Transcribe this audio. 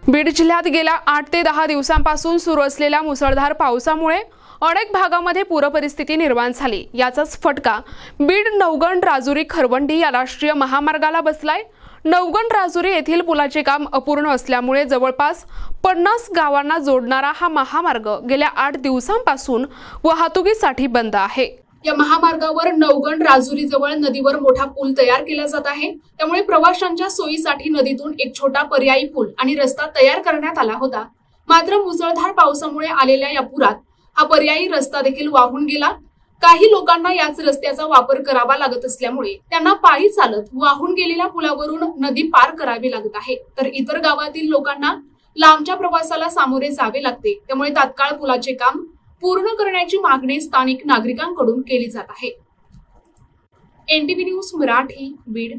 बीड जिल्ह्यात गेल्या 8 ते 10 दिवसांपासून सुरू असलेल्या मुसळधार पावसामुळे अनेक भागामध्ये पूरपरिस्थिती निर्माण झाली। याचाच फटका बीड नवगण राजुरी खरवंडी या राष्ट्रीय महामार्गाला बसलाय। नवगण राजुरी येथील पुलाचे काम अपूर्ण असल्यामुळे जवळपास 50 गावांना जोडणारा हा महामार्ग गेल्या 8 दिवसांपासून वाहतुकीसाठी बंद आहे। या महामार्गावर नवगण राजुरी जवळ नदीवर मोठा पूल तयार केला जात आहे। त्यामुळे प्रवाशांच्या सोयीसाठी नदीतून एक छोटा पर्यायी पूल आणि रस्ता तयार करण्यात आला होता। मात्र मुसळधार पावसामुळे आलेल्या या पुरात हा पर्यायी रस्ता देखील वाहून गेला। काही लोकांना याच रस्त्याचा वापर करावा लागत असल्यामुळे त्यांना पायी चालत वाहून गेलेल्या पुलावरून नदी पार करावी लागत आहे। तर इतर गावातील लोकांना लांबच्या प्रवासाला सामोरे जावे लागते। त्यामुळे तात्काळ पुलाचे काम पूर्ण करण्याची मागणी स्थानिक नागरिकांकडून केली जात आहे। NTV news Marathi, Beed.